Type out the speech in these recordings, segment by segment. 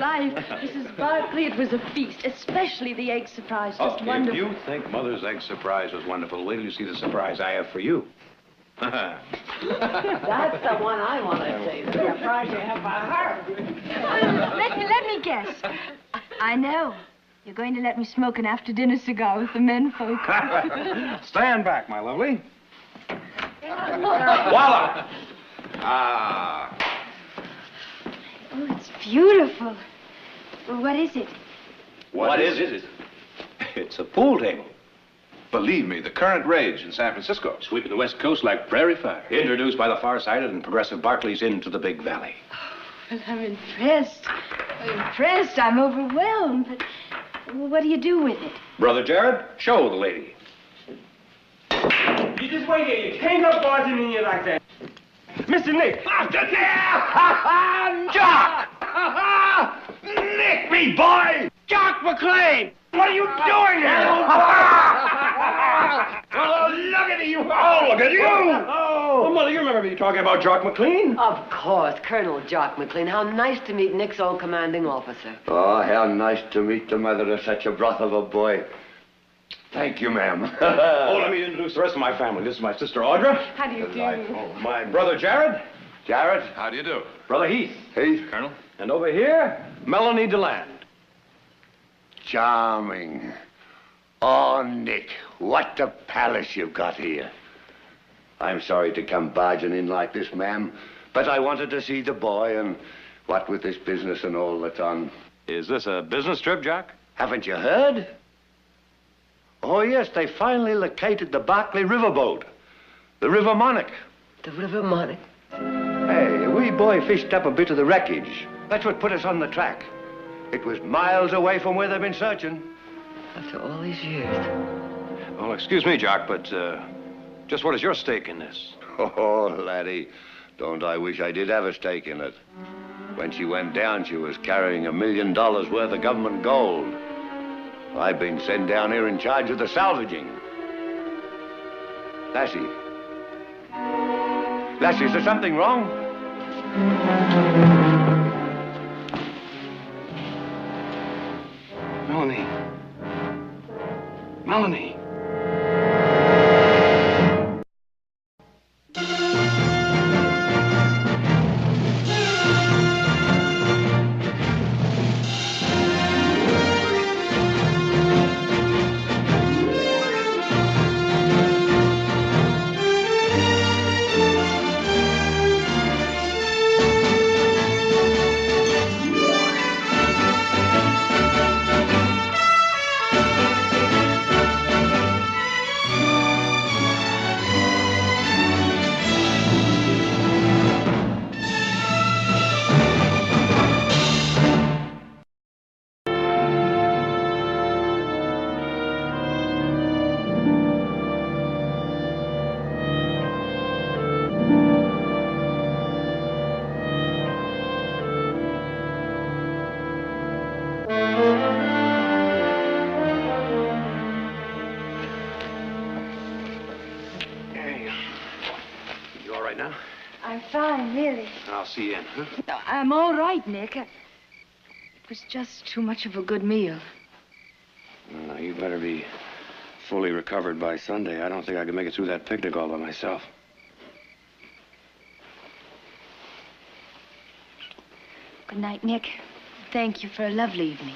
life. Mrs. Barkley, it was a feast, especially the egg surprise. Just wonderful. If you think Mother's egg surprise was wonderful, wait till you see the surprise I have for you. That's the one I want to see. The surprise you have for her. Let me guess. I know. You're going to let me smoke an after-dinner cigar with the men folk. Stand back, my lovely. Voila! Ah. Oh, it's beautiful. Well, what is it? What is it? It's a pool table. Believe me, the current rage in San Francisco. Sweeping the West Coast like prairie fire. Introduced by the far-sighted and progressive Barclays into the big valley. Well, I'm impressed. I'm overwhelmed. But what do you do with it? Brother Jared, show the lady. You just wait here. You can't go barging in here like that. Mr. Nick. After Jock! Nick me, boy! Jock McLean! What are you doing here? Oh, look at you! Oh, look at you! Oh, Mother, you remember me talking about Jock McLean? Of course, Colonel Jock McLean. How nice to meet Nick's old commanding officer. Oh, how nice to meet the mother of such a broth of a boy. Thank you, ma'am. Oh, let me introduce the rest of my family. This is my sister, Audra. How do you do? Oh, my brother, Jared. Jared? How do you do? Brother Heath. Heath? Colonel. And over here, Melanie DeLand. Charming. Oh, Nick, what a palace you've got here. I'm sorry to come barging in like this, ma'am, but I wanted to see the boy, and what with this business and all that's on. Is this a business trip, Jack? Haven't you heard? Oh, yes, they finally located the Barkley riverboat. The River Monarch. The River Monarch? Hey, a wee boy fished up a bit of the wreckage. That's what put us on the track. It was miles away from where they've been searching. After all these years. Well, excuse me, Jock, but just what is your stake in this? Oh, laddie, don't I wish I did have a stake in it. When she went down, she was carrying $1 million worth of government gold. I've been sent down here in charge of the salvaging. Lassie. Lassie, is there something wrong? Melanie. Melanie. I'm fine, really. I'll see you in, huh? No, I'm all right, Nick. It was just too much of a good meal. Well, now, you better be fully recovered by Sunday. I don't think I can make it through that picnic all by myself. Good night, Nick. Thank you for a lovely evening.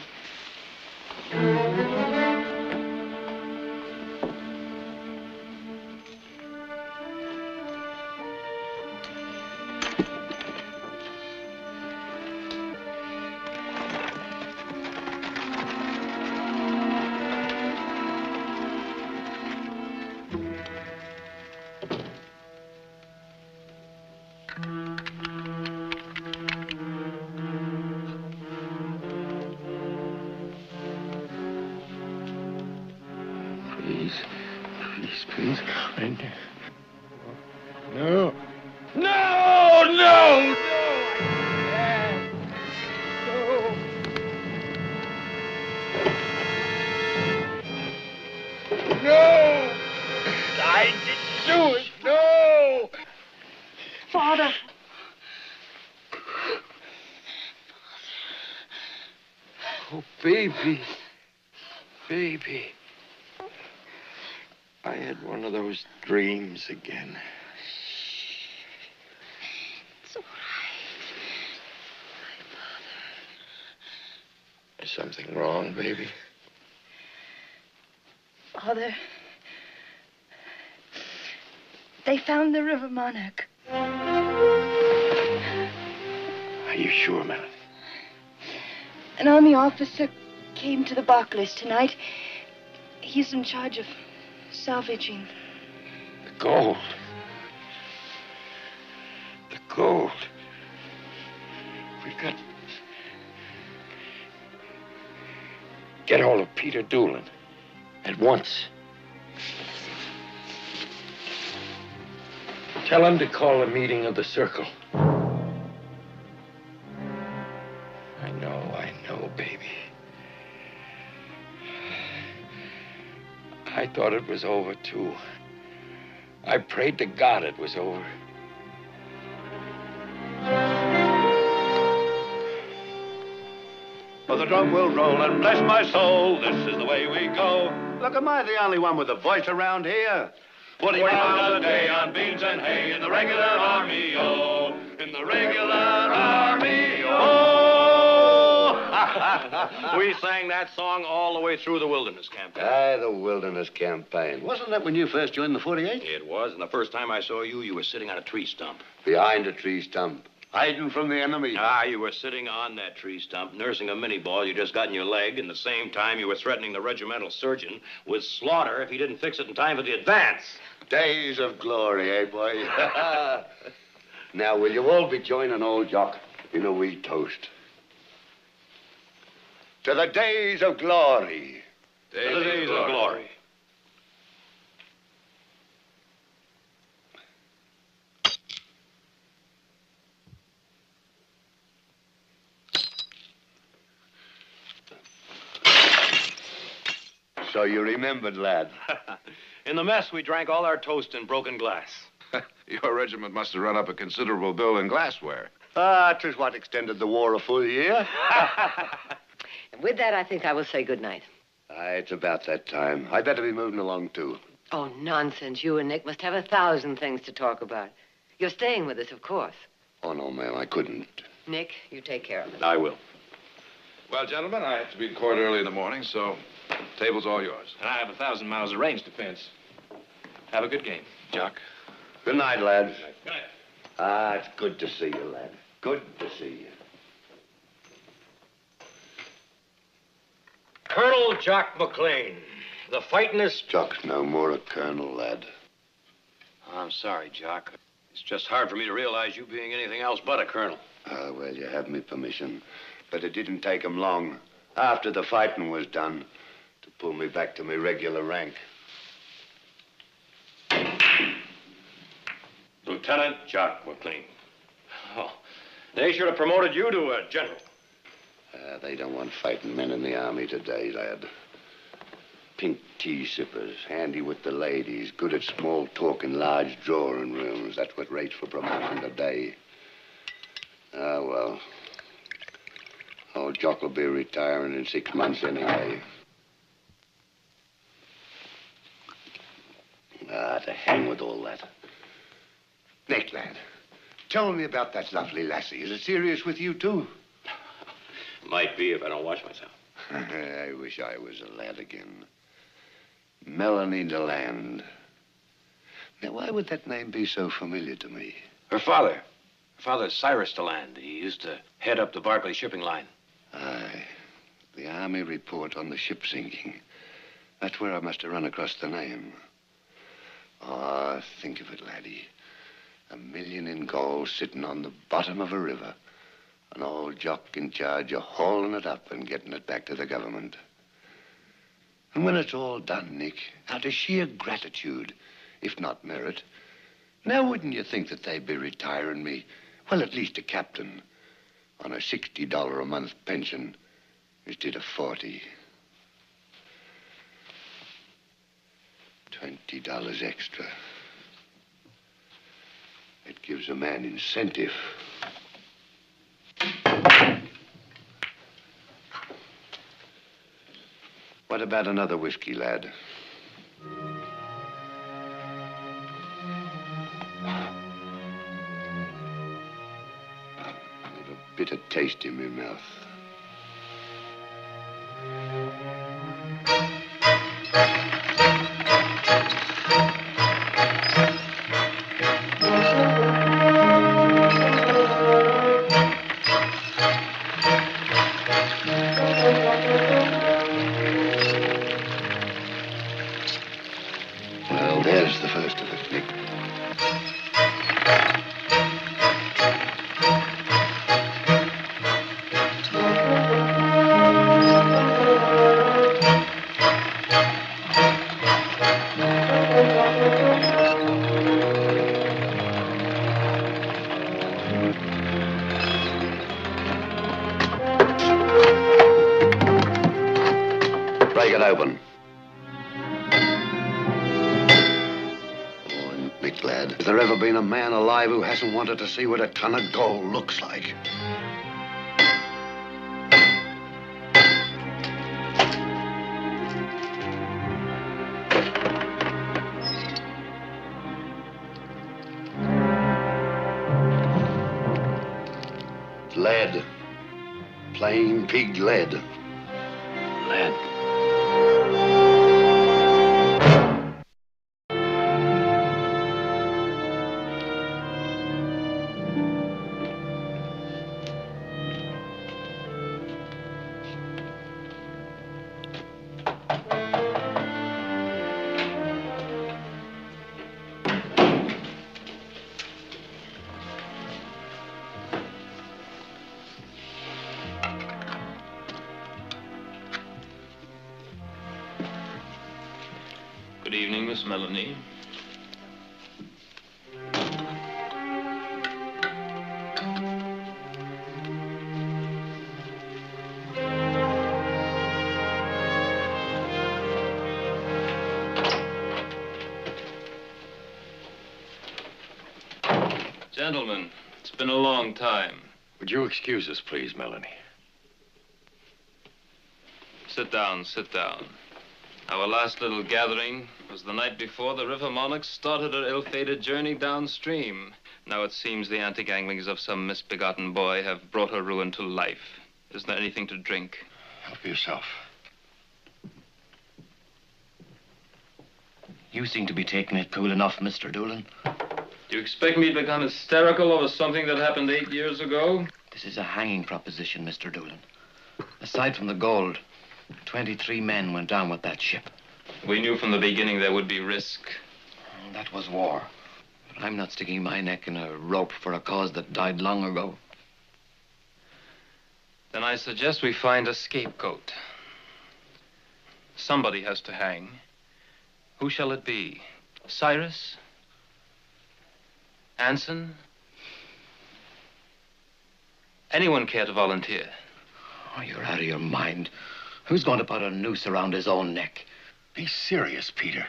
Please. No. No, no, no! No! I didn't do it! No! Father! Oh, baby. Baby. I had one of those dreams again. It's all right. My father. Is something wrong, baby? Father, they found the river monarch. Are you sure, Melanie? An army officer came to the Barclays tonight. He's in charge of salvaging. The gold. The gold. We've got... Get hold of Peter Doolin. At once. Tell him to call a meeting of the circle. I know, baby. I thought it was over, too. I prayed to God it was over. For the drum will roll and bless my soul. This is the way we go. Look, am I the only one with a voice around here? 40 pounds a day on beans and hay in the regular army, oh. In the regular army, oh. We sang that song all the way through the wilderness campaign. Aye, the wilderness campaign. Wasn't that when you first joined the 48? It was, and the first time I saw you, you were sitting on a tree stump. Behind a tree stump, hiding from the enemy. Ah, you were sitting on that tree stump, nursing a mini ball you just got in your leg, and the same time you were threatening the regimental surgeon with slaughter if he didn't fix it in time for the advance. Days of glory, eh, boy? Now, will you all be joining old Jock in a wee toast? To the days of glory. Days of glory. So you remembered, lad. In the mess, we drank all our toast in broken glass. Your regiment must have run up a considerable bill in glassware. Ah, 'tis what extended the war a full year. And with that, I think I will say good night. Aye, it's about that time. I'd better be moving along, too. Oh, nonsense. You and Nick must have 1,000 things to talk about. You're staying with us, of course. Oh, no, ma'am, I couldn't. Nick, you take care of it. I will. Well, gentlemen, I have to be in court early in the morning, so table's all yours. And I have 1,000 miles of range defense. Have a good game, Jock. Good night, lads. Good night. Ah, it's good to see you, lad. Good to see you. Colonel Jock McLean, the fightingest... Jock's no more a colonel, lad. I'm sorry, Jock. It's just hard for me to realize you being anything else but a colonel. Ah, well, you have me permission. But it didn't take 'em long, after the fighting was done, to pull me back to my regular rank. Lieutenant Jock McLean. Oh, they should have promoted you to a general. They don't want fighting men in the army today, lad. Pink tea sippers, handy with the ladies, good at small talk in large drawing rooms. That's what rates for promotion today. Ah, well. Old Jock will be retiring in 6 months anyway. Ah, to hang with all that. Nick, lad, tell me about that lovely lassie. Is it serious with you, too? Might be if I don't wash myself. I wish I was a lad again. Melanie DeLand. Now, why would that name be so familiar to me? Her father. Her father's Cyrus DeLand. He used to head up the Barclay shipping line. Aye. The Army report on the ship sinking. That's where I must have run across the name. Ah, think of it, laddie. $1 million in gold sitting on the bottom of a river. An old Jock in charge of hauling it up and getting it back to the government. And when it's all done, Nick, out of sheer gratitude, if not merit, now wouldn't you think that they'd be retiring me, well, at least a captain, on a $60 a month pension instead of 40? $20 extra. It gives a man incentive. What about another whiskey, lad? Have a bitter taste in my mouth. Well, there's the first of it, Nick. Break it open. Oh, Nick, lad, has there ever been a man alive who hasn't wanted to see what a ton of gold looks like? Lead. Plain pig lead. Lead. Good evening, Miss Melanie. Gentlemen, it's been a long time. Would you excuse us, please, Melanie? Sit down, sit down. Our last little gathering was the night before the River Monarch started her ill-fated journey downstream. Now it seems the anti-ganglings of some misbegotten boy have brought her ruin to life. Isn't there anything to drink? Help yourself. You seem to be taking it cool enough, Mr. Doolan. Do you expect me to become hysterical over something that happened 8 years ago? This is a hanging proposition, Mr. Doolan. Aside from the gold, 23 men went down with that ship. We knew from the beginning there would be risk. That was war. But I'm not sticking my neck in a rope for a cause that died long ago. Then I suggest we find a scapegoat. Somebody has to hang. Who shall it be? Cyrus? Anson? Anyone care to volunteer? Oh, you're out of your mind. Who's going to put a noose around his own neck? Be serious, Peter.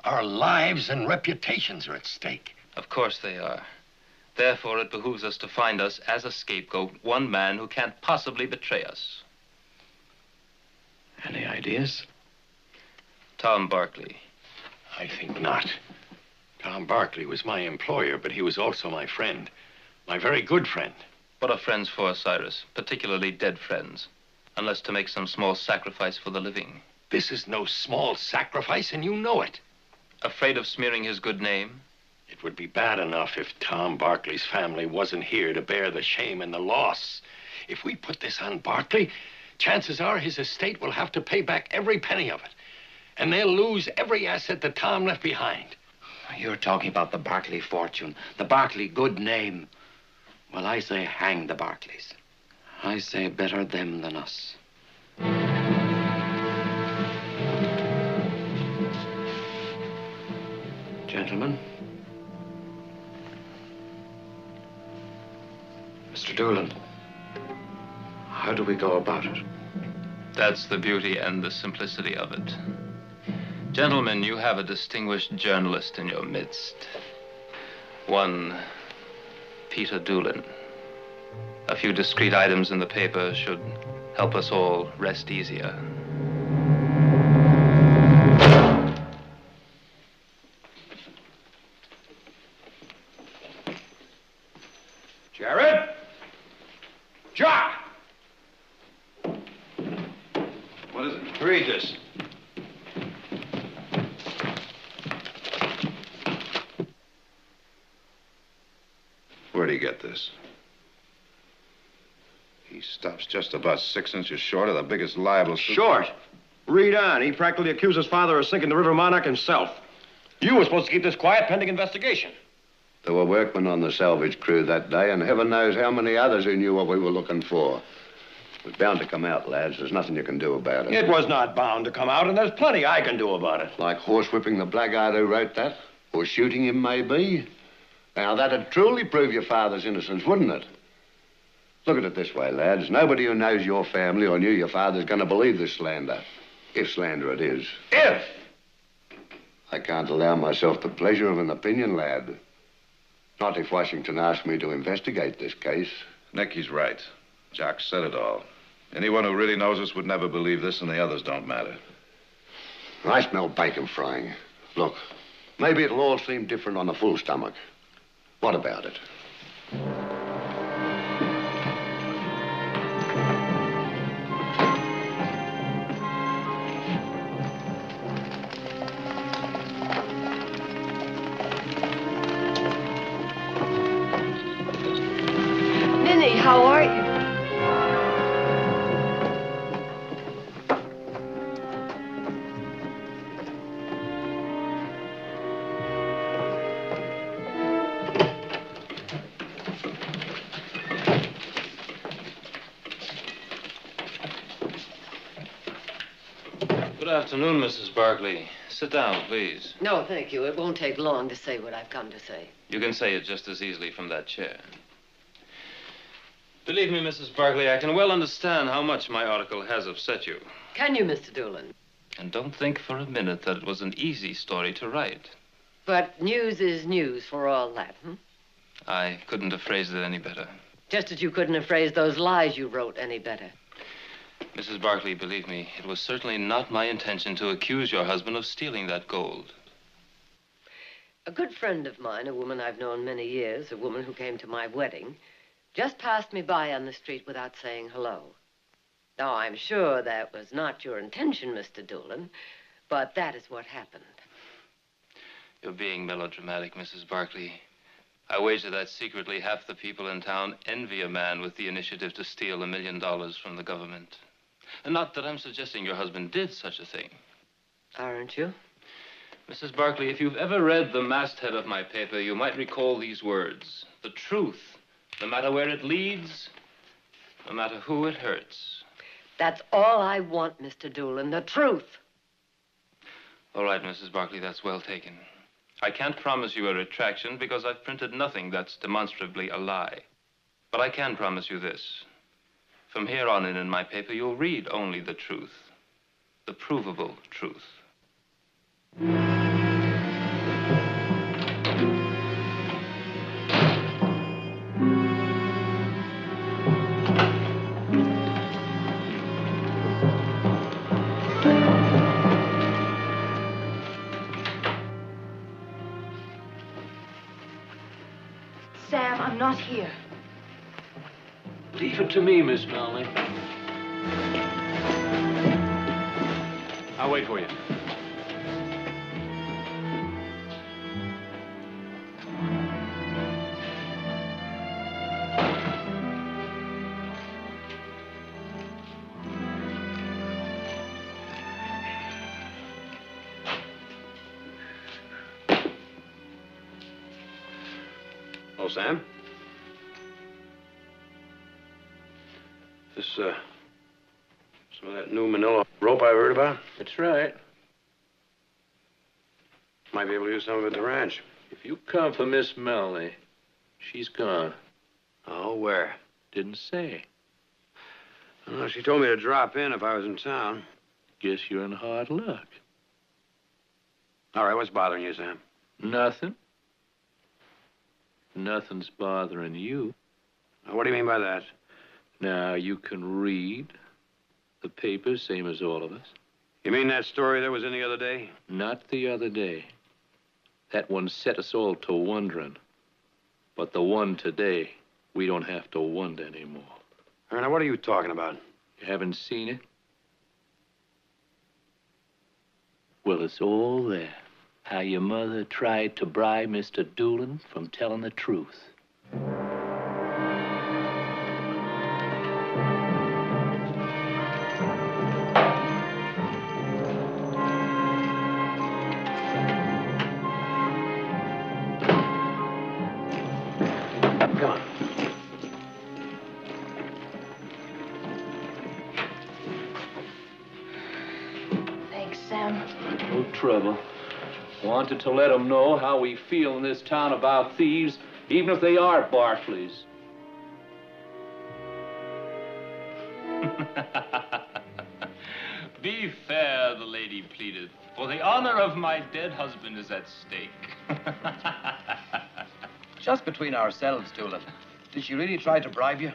Our lives and reputations are at stake. Of course they are. Therefore, it behooves us to find us, as a scapegoat, one man who can't possibly betray us. Any ideas? Tom Barkley. I think not. Tom Barkley was my employer, but he was also my friend. My very good friend. What are friends for, Cyrus? Particularly dead friends. Unless to make some small sacrifice for the living. This is no small sacrifice, and you know it. Afraid of smearing his good name? It would be bad enough if Tom Barkley's family wasn't here to bear the shame and the loss. If we put this on Barkley, chances are his estate will have to pay back every penny of it. And they'll lose every asset that Tom left behind. You're talking about the Barkley fortune, the Barkley good name. Well, I say hang the Barkleys. I say better them than us. Gentlemen. Mr. Doolan, how do we go about it? That's the beauty and the simplicity of it. Gentlemen, you have a distinguished journalist in your midst. One Peter Doolan. A few discreet items in the paper should help us all rest easier. What is it? Read this. Where'd he get this? He stops just about 6 inches short of the biggest liable... Short? Read on. He practically accused his father of sinking the River Monarch himself. You were supposed to keep this quiet pending investigation. There were workmen on the salvage crew that day, and heaven knows how many others who knew what we were looking for. It was bound to come out, lads. There's nothing you can do about it. It was not bound to come out, and there's plenty I can do about it. Like horsewhipping the blackguard who wrote that, or shooting him, maybe. Now, that'd truly prove your father's innocence, wouldn't it? Look at it this way, lads. Nobody who knows your family or knew your father's going to believe this slander. If slander it is. If! I can't allow myself the pleasure of an opinion, lad. Not if Washington asked me to investigate this case. Nick, he's right. Jock said it all. Anyone who really knows us would never believe this, and the others don't matter. I smell bacon frying. Look, maybe it'll all seem different on a full stomach. What about it? Minnie, how are you? Good afternoon, Mrs. Barkley. Sit down, please. No, thank you. It won't take long to say what I've come to say. You can say it just as easily from that chair. Believe me, Mrs. Barkley, I can well understand how much my article has upset you. Can you, Mr. Doolin? And don't think for a minute that it was an easy story to write. But news is news for all that, hmm? I couldn't have phrased it any better. Just as you couldn't have phrased those lies you wrote any better. Mrs. Barkley, believe me, it was certainly not my intention to accuse your husband of stealing that gold. A good friend of mine, a woman I've known many years, a woman who came to my wedding, just passed me by on the street without saying hello. Now, I'm sure that was not your intention, Mr. Doolin, but that is what happened. You're being melodramatic, Mrs. Barkley. I wager that secretly half the people in town envy a man with the initiative to steal $1 million from the government. And not that I'm suggesting your husband did such a thing. Aren't you? Mrs. Barkley, if you've ever read the masthead of my paper, you might recall these words. The truth, no matter where it leads, no matter who it hurts. That's all I want, Mr. Doolin, the truth. All right, Mrs. Barkley, that's well taken. I can't promise you a retraction because I've printed nothing that's demonstrably a lie. But I can promise you this. From here on in my paper, you'll read only the truth. The provable truth. Sam, I'm not here. Leave it to me, Miss Melanie. I'll wait for you. Oh, Sam? This, some of that new manila rope I heard about? That's right. Might be able to use some of it at the ranch. If you come for Miss Melanie, she's gone. Oh, where? Didn't say. Well, she told me to drop in if I was in town. Guess you're in hard luck. All right, what's bothering you, Sam? Nothing. Nothing's bothering you. What do you mean by that? Now, you can read the paper, same as all of us. You mean that story that was in the other day? Not the other day. That one set us all to wondering. But the one today, we don't have to wonder anymore. Now, what are you talking about? You haven't seen it? Well, it's all there. How your mother tried to bribe Mr. Doolin from telling the truth. Come on. Thanks, Sam. No trouble. Wanted to let them know how we feel in this town about thieves, even if they are Barclays. Be fair, the lady pleaded, for the honor of my dead husband is at stake. Just between ourselves, Doolin. Did she really try to bribe you?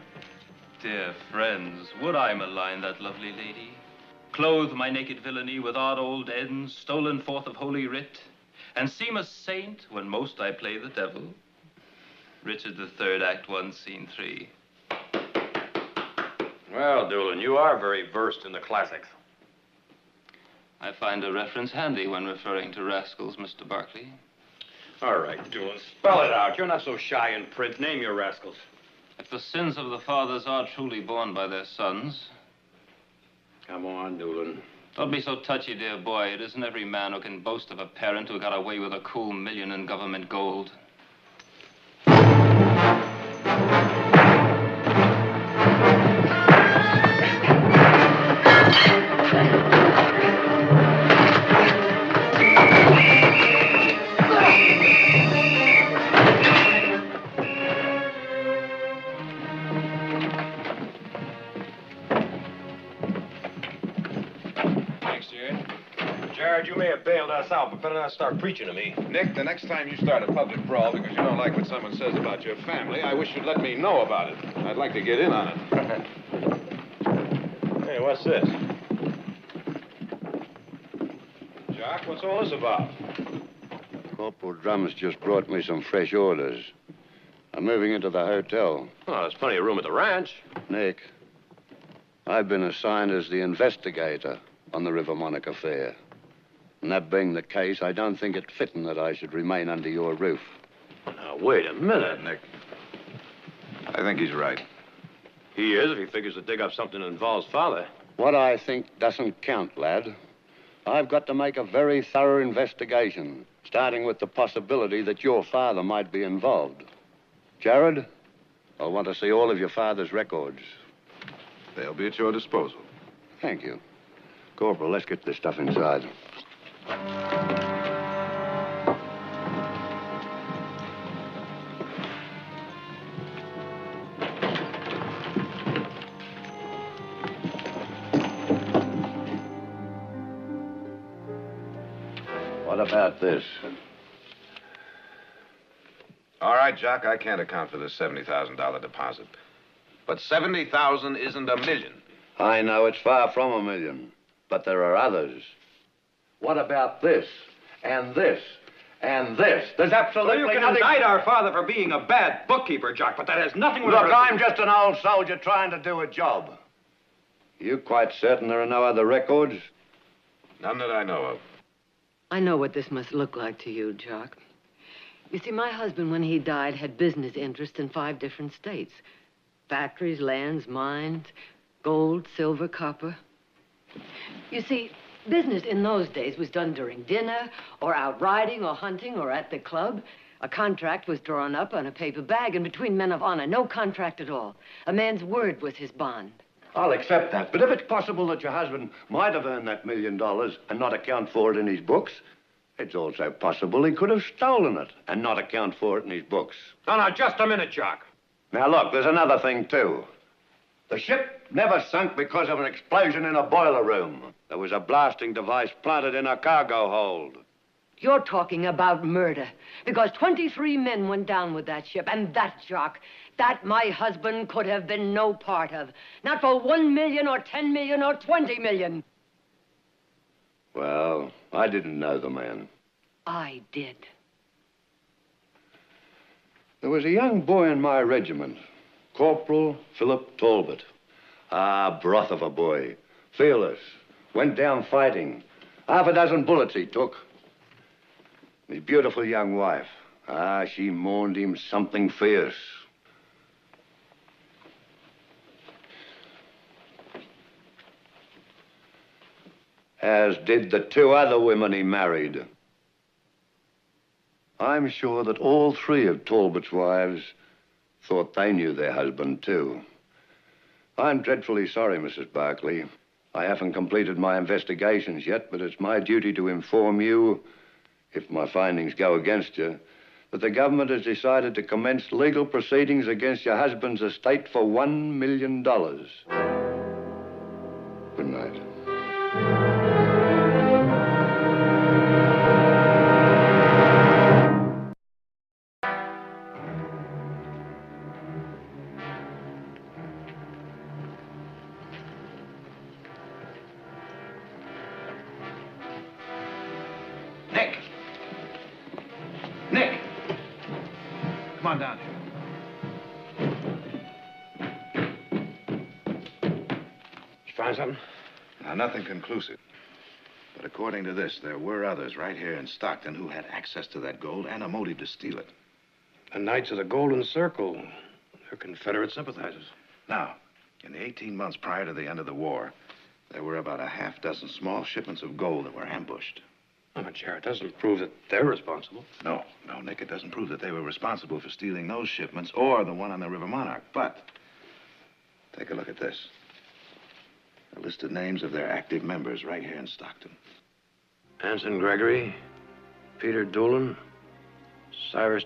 Dear friends, would I malign that lovely lady? Clothe my naked villainy with odd old ends, stolen forth of holy writ, and seem a saint when most I play the devil? Richard III, Act 1, Scene 3. Well, Doolin, you are very versed in the classics. I find a reference handy when referring to rascals, Mr. Barclay. All right, Doolin, spell it out. You're not so shy in print. Name your rascals. If the sins of the fathers are truly borne by their sons... Come on, Doolin. Don't be so touchy, dear boy. It isn't every man who can boast of a parent who got away with a cool million in government gold. Jared, you may have bailed us out, but better not start preaching to me. Nick, the next time you start a public brawl because you don't like what someone says about your family, I wish you'd let me know about it. I'd like to get in on it. Hey, what's this? Jock, what's all this about? Corporal Drums just brought me some fresh orders. I'm moving into the hotel. Oh, there's plenty of room at the ranch. Nick, I've been assigned as the investigator on the River Monarch affair. And that being the case, I don't think it fitting that I should remain under your roof. Now, wait a minute. Nick. I think he's right. He is if he figures to dig up something that involves father. What I think doesn't count, lad. I've got to make a very thorough investigation, starting with the possibility that your father might be involved. Jared, I'll want to see all of your father's records. They'll be at your disposal. Thank you. Corporal, let's get this stuff inside. What about this? All right, Jock, I can't account for this $70,000 deposit. But 70,000 isn't a million. I know it's far from a million, but there are others. What about this, and this, and this? There's absolutely Well, you can nothing... indict our father for being a bad bookkeeper, Jock, but that has nothing with... Look, I'm just an old soldier trying to do a job. You quite certain there are no other records? None that I know of. I know what this must look like to you, Jock. You see, my husband, when he died, had business interests in 5 different states. Factories, lands, mines, gold, silver, copper. You see, business in those days was done during dinner, or out riding, or hunting, or at the club. A contract was drawn up on a paper bag, and between men of honor, no contract at all. A man's word was his bond. I'll accept that, but if it's possible that your husband might have earned that $1 million and not account for it in his books, it's also possible he could have stolen it and not account for it in his books. No, just a minute, Jock. Now, look, there's another thing, too. The ship never sunk because of an explosion in a boiler room. There was a blasting device planted in a cargo hold. You're talking about murder, because 23 men went down with that ship, and that, Jock, that my husband could have been no part of. Not for 1 million or 10 million or 20 million. Well, I didn't know the man. I did. There was a young boy in my regiment, Corporal Philip Talbot. Ah, broth of a boy. Fearless. Went down fighting. Half a dozen bullets he took. His beautiful young wife. She mourned him something fierce. As did the 2 other women he married. I'm sure that all 3 of Talbot's wives thought they knew their husband, too. I'm dreadfully sorry, Mrs. Barkley. I haven't completed my investigations yet, but it's my duty to inform you, if my findings go against you, that the government has decided to commence legal proceedings against your husband's estate for $1 million. Good night. Nick! Come on down here. You find something? Now, nothing conclusive. But according to this, there were others right here in Stockton who had access to that gold and a motive to steal it. The Knights of the Golden Circle. They're Confederate sympathizers. Now, in the 18 months prior to the end of the war, there were about a half dozen small shipments of gold that were ambushed. Oh, but Jared, doesn't prove that they're responsible. No, Nick, it doesn't prove that they were responsible for stealing those shipments or the one on the River Monarch. But take a look at this. A list of names of their active members right here in Stockton. Anson Gregory, Peter Doolin, Cyrus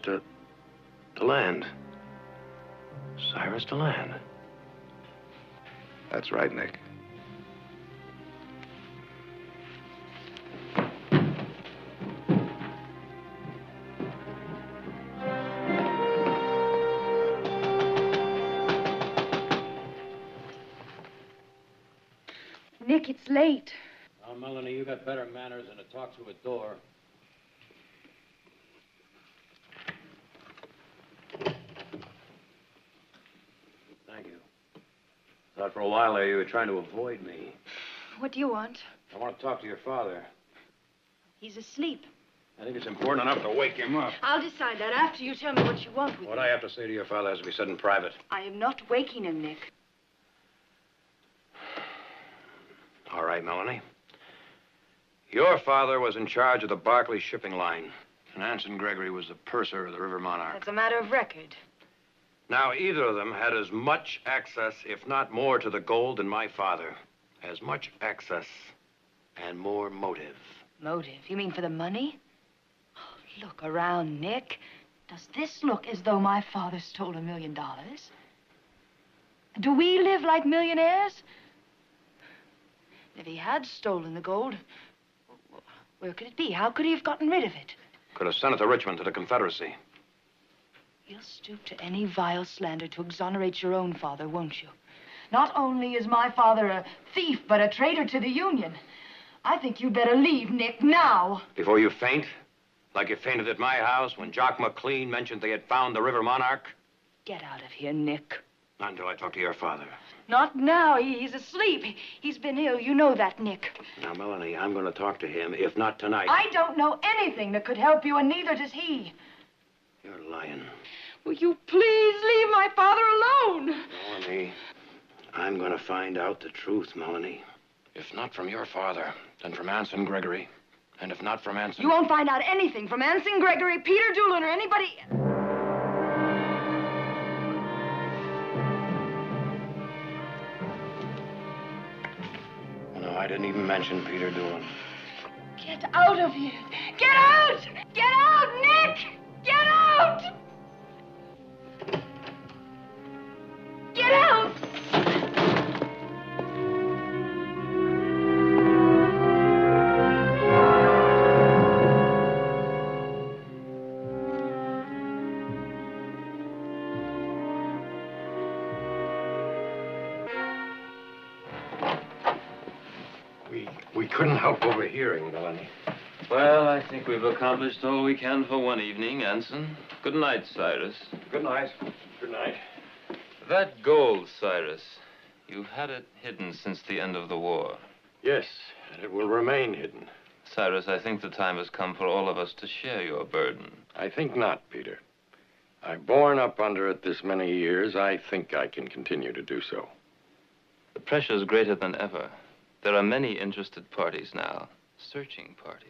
DeLand. Cyrus DeLand. That's right, Nick. Nick, it's late. Well, Melanie, you got better manners than to talk through a door. Thank you. Thought for a while there you were trying to avoid me. What do you want? I want to talk to your father. He's asleep. I think it's important enough to wake him up. I'll decide that after you tell me what you want with What me. I have to say to your father has to be said in private. I am not waking him, Nick. All right, Melanie. Your father was in charge of the Barclay shipping line, and Anson Gregory was the purser of the River Monarch. That's a matter of record. Now, either of them had as much access, if not more, to the gold than my father. As much access and more motive. Motive? You mean for the money? Oh, look around, Nick. Does this look as though my father stole $1 million? Do we live like millionaires? If he had stolen the gold, where could it be? How could he have gotten rid of it? Could have sent it to Richmond, to the Confederacy. You'll stoop to any vile slander to exonerate your own father, won't you? Not only is my father a thief, but a traitor to the Union. I think you'd better leave, Nick, now. Before you faint, like you fainted at my house when Jock McLean mentioned they had found the River Monarch? Get out of here, Nick. Not until I talk to your father. Not now. He's asleep. He's been ill. You know that, Nick. Now, Melanie, I'm going to talk to him, if not tonight. I don't know anything that could help you, and neither does he. You're lying. Will you please leave my father alone? Melanie, I'm going to find out the truth, Melanie. If not from your father, then from Anson Gregory. And if not from Anson... You won't find out anything from Anson Gregory, Peter Doolin, or anybody... No, I didn't even mention Peter Doolin. Get out of here. Get out! Get out, Nick! Get out! Get out! We couldn't help overhearing, Melanie. Well, I think we've accomplished all we can for one evening, Anson. Good night, Cyrus. Good night. Good night. That gold, Cyrus, you've had it hidden since the end of the war. Yes, and it will remain hidden. Cyrus, I think the time has come for all of us to share your burden. I think not, Peter. I've borne up under it this many years. I think I can continue to do so. The pressure is greater than ever. There are many interested parties now, searching parties.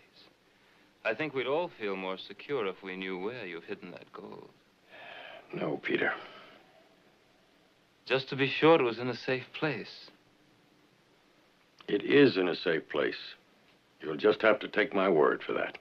I think we'd all feel more secure if we knew where you've hidden that gold. No, Peter. Just to be sure it was in a safe place. It is in a safe place. You'll just have to take my word for that.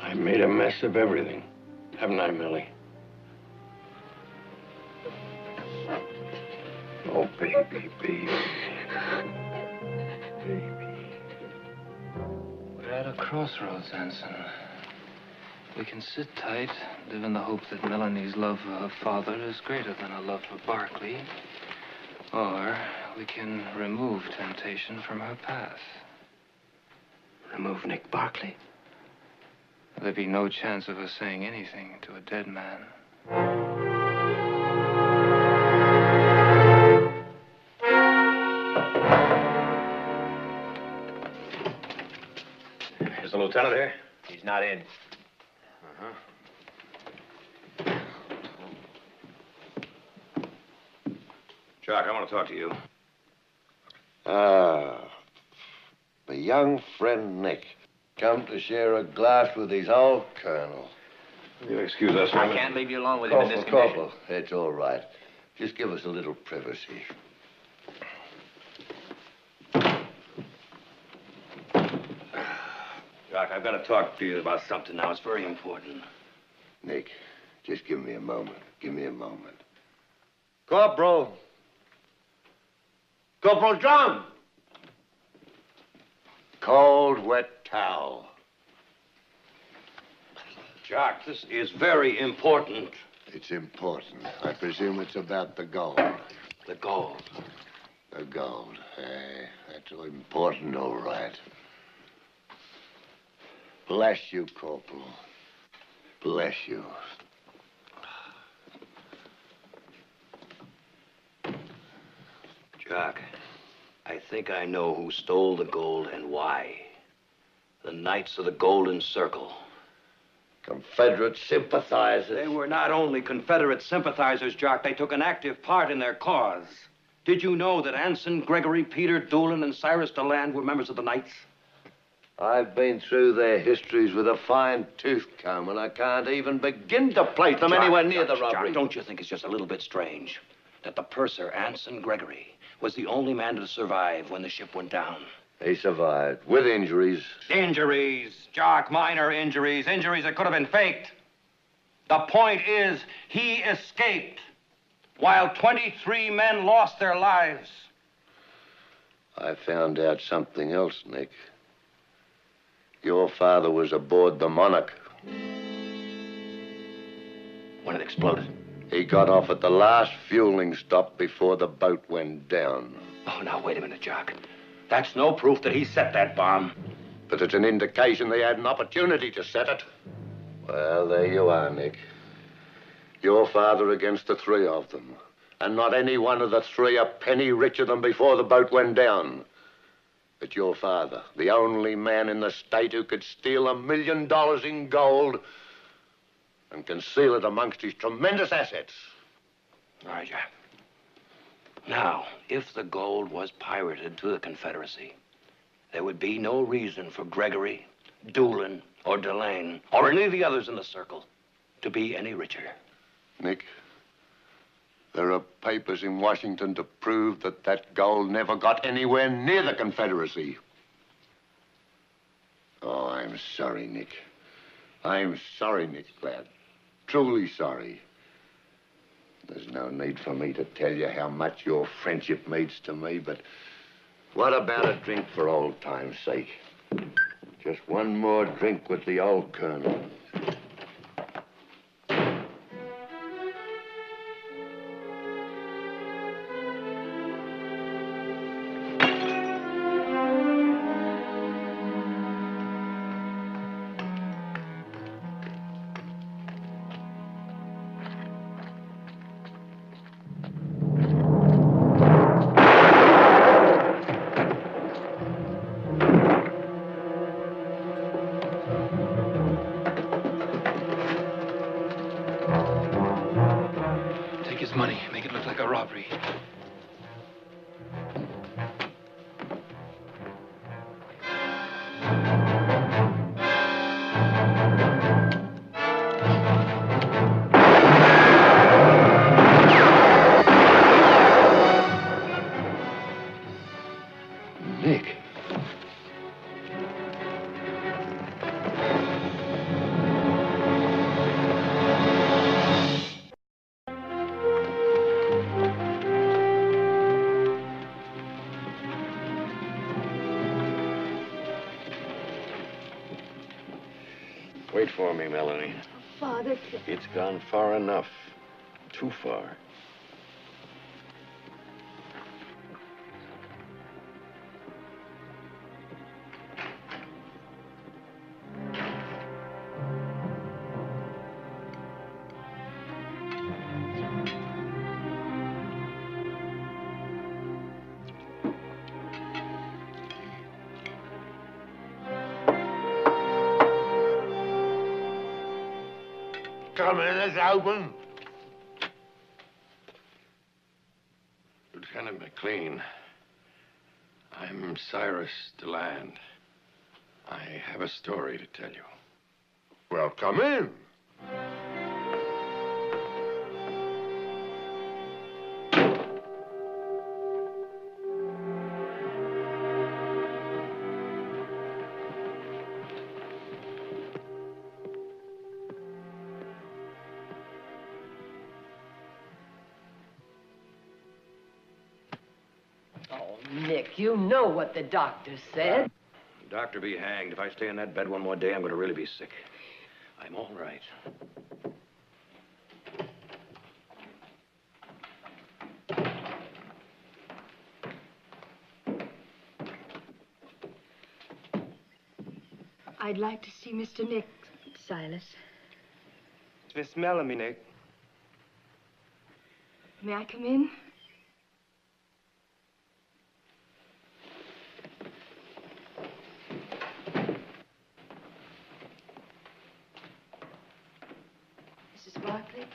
I made a mess of everything, haven't I, Millie? Oh, baby, baby. Baby. We're at a crossroads, Anson. We can sit tight, live in the hope that Melanie's love for her father is greater than her love for Barkley. Or we can remove temptation from her path. Remove Nick Barkley? There'd be no chance of her saying anything to a dead man. Is the lieutenant here? He's not in. Jock, I want to talk to you. Ah, my young friend Nick. Come to share a glass with his old colonel. You'll excuse us. I can't leave you alone with him in this condition. Corporal, it's all right. Just give us a little privacy. Jock, I've got to talk to you about something now. It's very important. Nick, just give me a moment. Give me a moment. Corporal John! Cold, wet towel. Jock, this is very important. It's important. I presume it's about the gold. The gold. The gold. That's important, all right. Bless you, Corporal. Bless you. Jock, I think I know who stole the gold and why. The Knights of the Golden Circle. Confederate sympathizers. They were not only Confederate sympathizers, Jock, they took an active part in their cause. Did you know that Anson, Gregory, Peter, Doolin, and Cyrus DeLand were members of the Knights? I've been through their histories with a fine-tooth comb, and I can't even begin to place them anywhere near the robbery. Jock, don't you think it's just a little bit strange that the purser, Anson Gregory, was the only man to survive when the ship went down? He survived, with injuries. Injuries, Jock, minor injuries. Injuries that could have been faked. The point is, he escaped while 23 men lost their lives. I found out something else, Nick. Your father was aboard the Monarch. When it exploded? He got off at the last fueling stop before the boat went down. Oh, now, wait a minute, Jock. That's no proof that he set that bomb. But it's an indication they had an opportunity to set it. Well, there you are, Nick. Your father against the three of them. And not any one of the three a penny richer than before the boat went down. But your father, the only man in the state who could steal $1 million in gold and conceal it amongst his tremendous assets. All right, Jack. Now, if the gold was pirated to the Confederacy, there would be no reason for Gregory, Doolin, or Delane, or any of the others in the circle to be any richer. Nick, there are papers in Washington to prove that that gold never got anywhere near the Confederacy. Oh, I'm sorry, Nick. I'm sorry, Nick, lad. Truly sorry. There's no need for me to tell you how much your friendship means to me, but what about a drink for old time's sake? Just one more drink with the old colonel. this money. Make it look like a robbery. Nick. Wait for me, Melanie. Father, It's gone far enough. Too far. Come in, it's open. Lieutenant McLean, I'm Cyrus DeLand. I have a story to tell you. Well, come in. Oh, Nick, you know what the doctor said. Doctor be hanged. If I stay in that bed one more day, I'm going to really be sick. I'm all right. I'd like to see Mr. Nick, Silas. It's Miss Melanie, Nick. May I come in? Mrs. Barkley?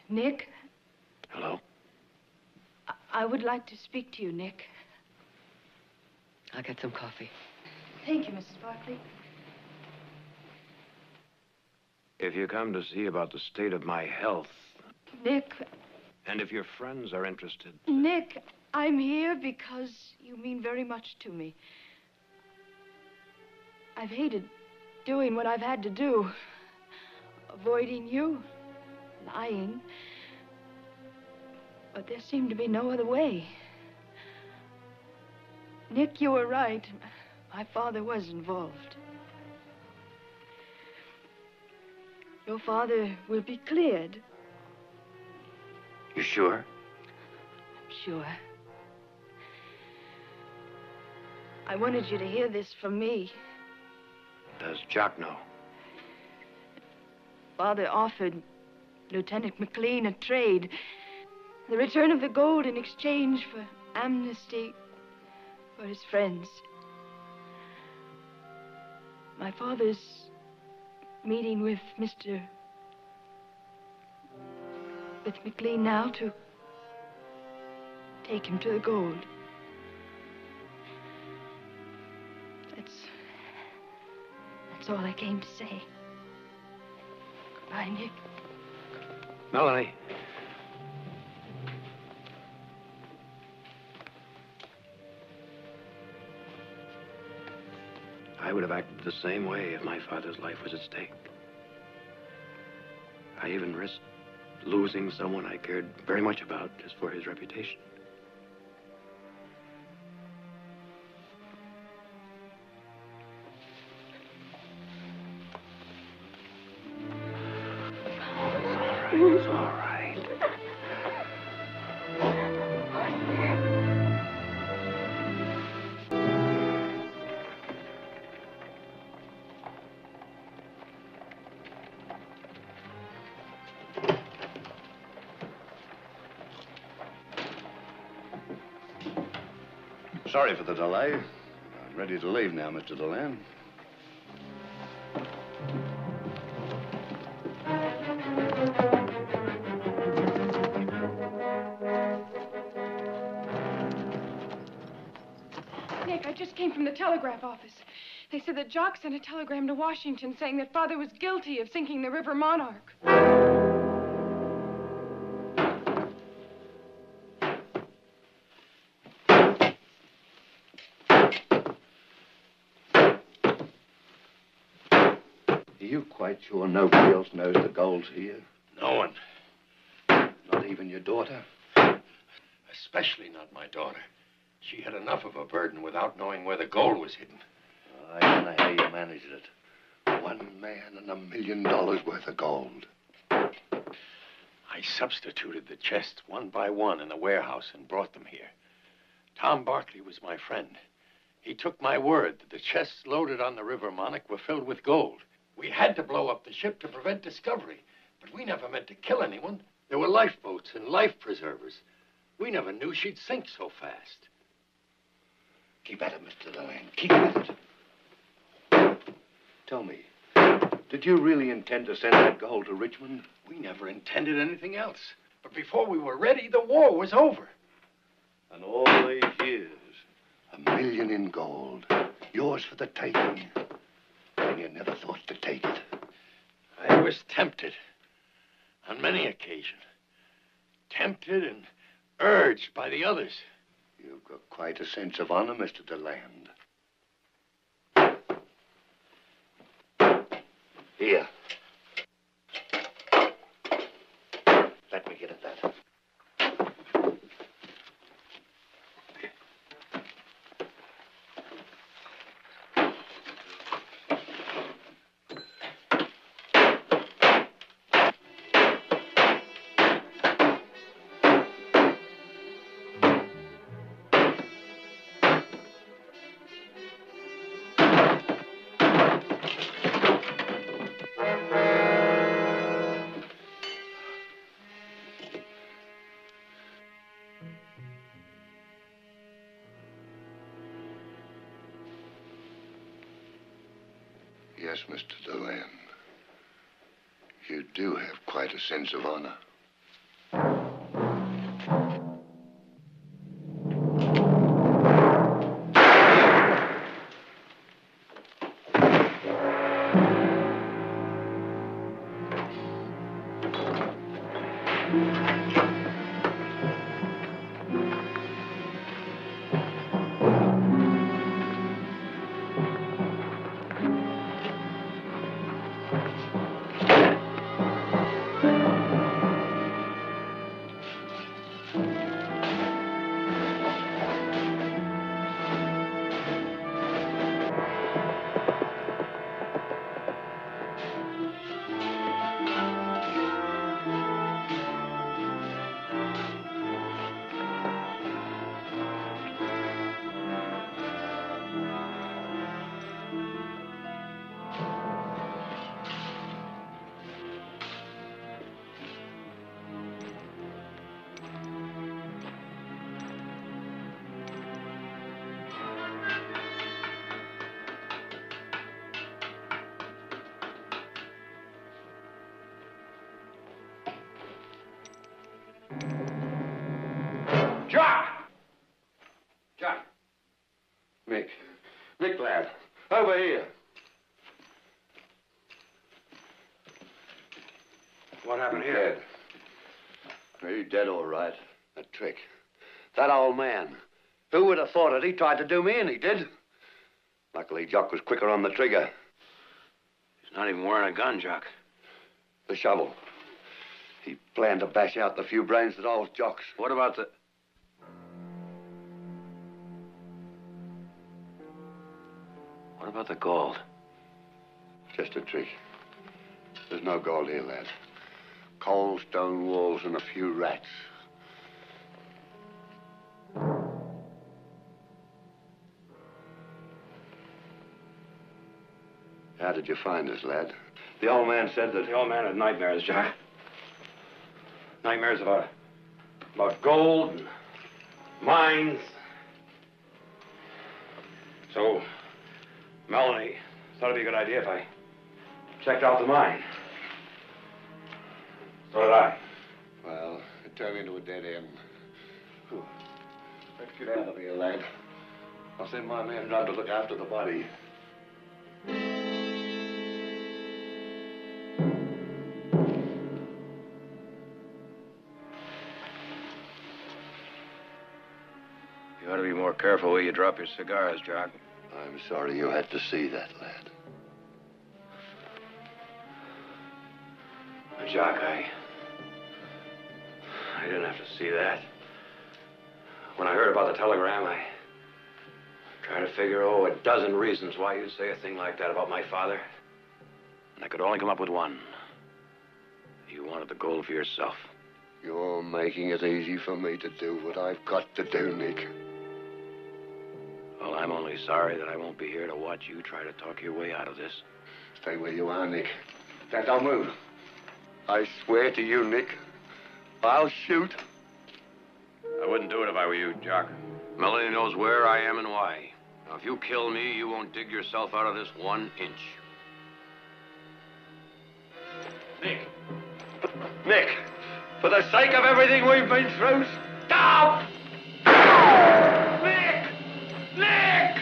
Nick? Hello? I would like to speak to you, Nick. I'll get some coffee. Thank you, Mrs. Barkley. If you come to see about the state of my health, Nick, and if your friends are interested, Nick, I'm here because you mean very much to me. I've hated doing what I've had to do. Avoiding you, lying. But there seemed to be no other way. Nick, you were right. My father was involved. Your father will be cleared. you sure? I'm sure. I wanted you to hear this from me. Does Jock know? Father offered Lieutenant McLean a trade. The return of the gold in exchange for amnesty for his friends. My father's meeting with McLean now to take him to the gold. That's all I came to say. Goodbye, Nick. Melanie. I would have acted the same way if my father's life was at stake. I even risked losing someone I cared very much about just for his reputation. It's all right. Sorry for the delay. I'm ready to leave now, Mr. DeLand. came from the telegraph office. They said that Jock sent a telegram to Washington saying that Father was guilty of sinking the River Monarch. Are you quite sure nobody else knows the gold's here? No one. Not even your daughter? Especially not my daughter. She had enough of a burden without knowing where the gold was hidden. I don't know how you managed it. One man and $1 million worth of gold. I substituted the chests one by one in the warehouse and brought them here. Tom Barkley was my friend. He took my word that the chests loaded on the River Monarch were filled with gold. We had to blow up the ship to prevent discovery, but we never meant to kill anyone. There were lifeboats and life preservers. We never knew she'd sink so fast. Keep at it, Mr. Deland. Keep at it. Tell me, did you really intend to send that gold to Richmond? We never intended anything else. But before we were ready, the war was over. And all these years, $1 million in gold. Yours for the taking. And you never thought to take it. I was tempted. On many occasions. Tempted and urged by the others. You've got quite a sense of honor, Mr. Deland. Here. Let me get at that. Yes, Mr. Deland. You do have quite a sense of honor. Mick, lad, over here. What happened here? Dead. He's dead, all right. A trick. That old man. Who would have thought it? He tried to do me, and he did. Luckily, Jock was quicker on the trigger. He's not even wearing a gun, Jock. The shovel. He planned to bash out the few brains that holds Jock's. What about the... What about the gold? Just a trick. There's no gold here, lad. Coal, stone walls, and a few rats. How did you find us, lad? The old man said that the old man had nightmares, Jack. Nightmares about gold and mines. So, Melanie thought it'd be a good idea if I checked out the mine. So did I. Well, it turned into a dead end. Whew. Let's get out of here, lad. I'll send my man round to look after the body. You ought to be more careful where you drop your cigars, Jock. I'm sorry you had to see that, lad. Jock, I didn't have to see that. When I heard about the telegram, I tried to figure, a dozen reasons why you'd say a thing like that about my father. And I could only come up with one. You wanted the gold for yourself. You're making it easy for me to do what I've got to do, Nick. Well, I'm only sorry that I won't be here to watch you try to talk your way out of this. Stay where you are, Nick. Don't move. I swear to you, Nick, I'll shoot. I wouldn't do it if I were you, Jock. Melanie knows where I am and why. Now, if you kill me, you won't dig yourself out of this 1 inch. Nick! Nick! For the sake of everything we've been through, stop! Nick! Nick!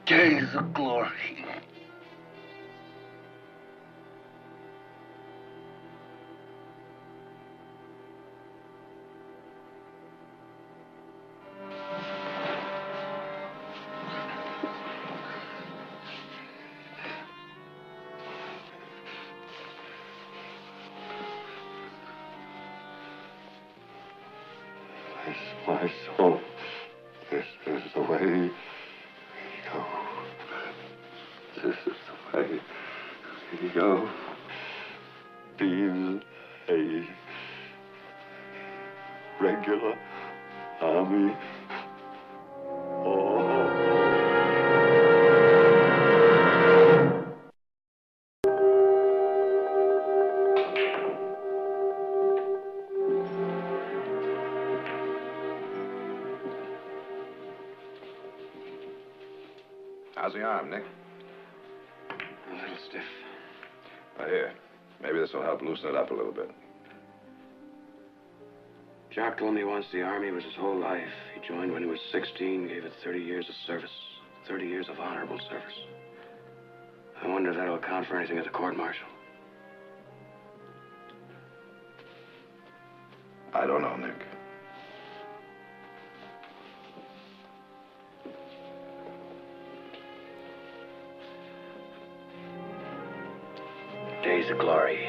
Days of glory. My soul, this is the way we go. This is the way we go. Being a regular army. How's the arm, Nick? A little stiff. Oh, here. Maybe this will help loosen it up a little bit. Jock told me once the Army was his whole life. He joined when he was 16, gave it 30 years of service. 30 years of honorable service. I wonder if that'll account for anything at the court-martial. I don't know, Nick. Days of glory.